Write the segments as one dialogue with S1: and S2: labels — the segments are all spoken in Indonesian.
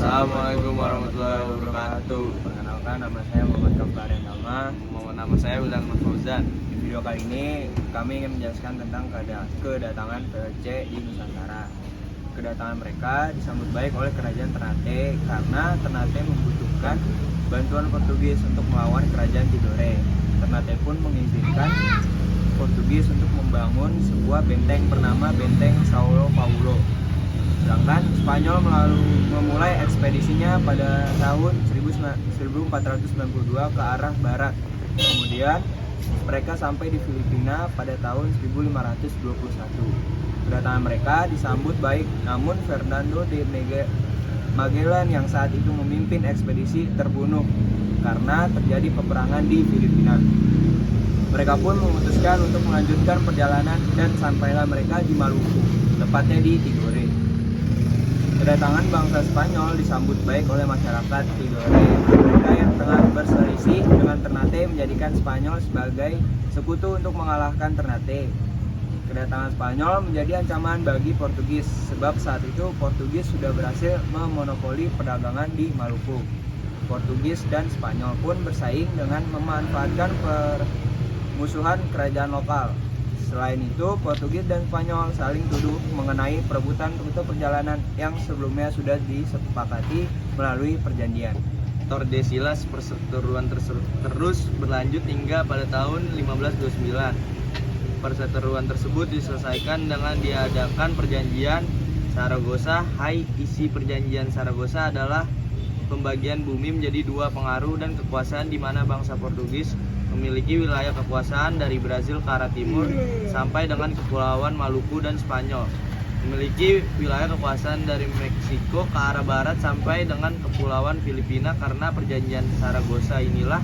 S1: Assalamualaikum warahmatullahi wabarakatuh.
S2: Perkenalkan, nama saya Muhammad Kafarin Nama.
S1: Nama saya Wildan Fauzan.
S2: Di video kali ini kami ingin menjelaskan tentang kedatangan POC di Nusantara. Kedatangan mereka disambut baik oleh kerajaan Ternate karena Ternate membutuhkan bantuan Portugis untuk melawan kerajaan Tidore. Ternate pun mengizinkan Portugis untuk membangun sebuah benteng bernama Benteng Sao Paulo. Sedangkan Spanyol memulai ekspedisinya pada tahun 1492 ke arah barat. Kemudian mereka sampai di Filipina pada tahun 1521. Kedatangan mereka disambut baik, namun Fernando de Magellan yang saat itu memimpin ekspedisi terbunuh karena terjadi peperangan di Filipina. Mereka pun memutuskan untuk melanjutkan perjalanan dan sampailah mereka di Maluku, tepatnya di Tidore. Kedatangan bangsa Spanyol disambut baik oleh masyarakat Tidore. Mereka yang tengah berselisih dengan Ternate menjadikan Spanyol sebagai sekutu untuk mengalahkan Ternate. Kedatangan Spanyol menjadi ancaman bagi Portugis, sebab saat itu Portugis sudah berhasil memonopoli perdagangan di Maluku. Portugis dan Spanyol pun bersaing dengan memanfaatkan permusuhan kerajaan lokal. Selain itu, Portugis dan Spanyol saling tuduh mengenai perebutan rute perjalanan yang sebelumnya sudah disepakati melalui perjanjian.
S1: Tordesillas perseteruan terus berlanjut hingga pada tahun 1529. Perseteruan tersebut diselesaikan dengan diadakan perjanjian Saragossa. Isi perjanjian Saragossa adalah pembagian bumi menjadi dua pengaruh dan kekuasaan, di mana bangsa Portugis memiliki wilayah kekuasaan dari Brazil ke arah timur sampai dengan Kepulauan Maluku, dan Spanyol memiliki wilayah kekuasaan dari Meksiko ke arah barat sampai dengan Kepulauan Filipina. Karena perjanjian Saragossa inilah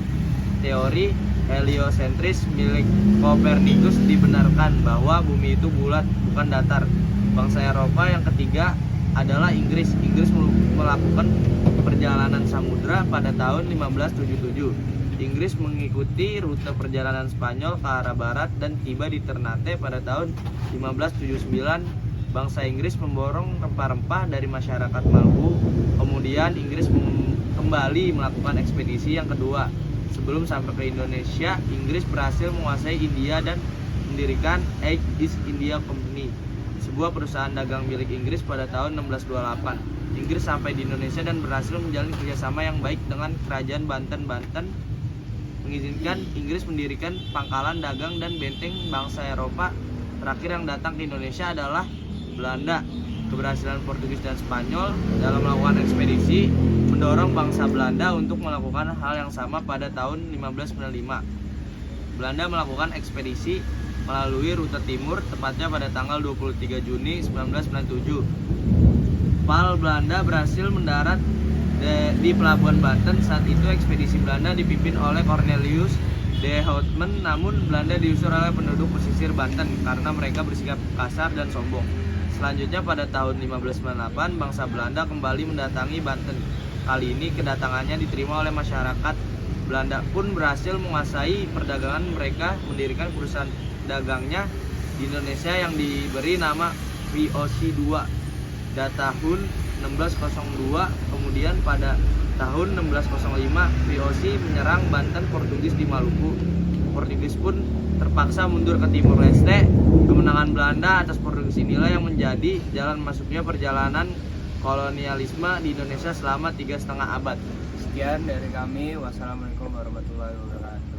S1: teori heliosentris milik Copernicus dibenarkan bahwa bumi itu bulat, bukan datar. Bangsa Eropa yang ketiga adalah Inggris. Inggris melakukan perjalanan samudra pada tahun 1577. Inggris mengikuti rute perjalanan Spanyol ke arah barat dan tiba di Ternate pada tahun 1579. Bangsa Inggris memborong rempah-rempah dari masyarakat Maluku. Kemudian Inggris kembali melakukan ekspedisi yang kedua. Sebelum sampai ke Indonesia, Inggris berhasil menguasai India dan mendirikan East India Company, sebuah perusahaan dagang milik Inggris pada tahun 1628. Inggris sampai di Indonesia dan berhasil menjalin kerjasama yang baik dengan kerajaan Banten, mengizinkan Inggris mendirikan pangkalan dagang dan benteng. Bangsa Eropa terakhir yang datang ke Indonesia adalah Belanda. Keberhasilan Portugis dan Spanyol dalam melakukan ekspedisi mendorong bangsa Belanda untuk melakukan hal yang sama pada tahun 1595. Belanda melakukan ekspedisi melalui rute timur, tepatnya pada tanggal 23 Juni 1997. Kapal Belanda berhasil mendarat di Pelabuhan Banten. Saat itu ekspedisi Belanda dipimpin oleh Cornelius de Houtman, namun Belanda diusir oleh penduduk pesisir Banten karena mereka bersikap kasar dan sombong. Selanjutnya pada tahun 1598 bangsa Belanda kembali mendatangi Banten. Kali ini kedatangannya diterima oleh masyarakat. Belanda pun berhasil menguasai perdagangan. Mereka mendirikan perusahaan dagangnya di Indonesia yang diberi nama VOC 2 tahun 1602. Kemudian pada tahun 1605 VOC menyerang Banten Portugis di Maluku. Portugis pun terpaksa mundur ke Timur Leste. Kemenangan Belanda atas Portugis inilah yang menjadi jalan masuknya perjalanan kolonialisme di Indonesia selama 3,5 abad.
S2: Sekian dari kami. Wassalamualaikum warahmatullahi wabarakatuh.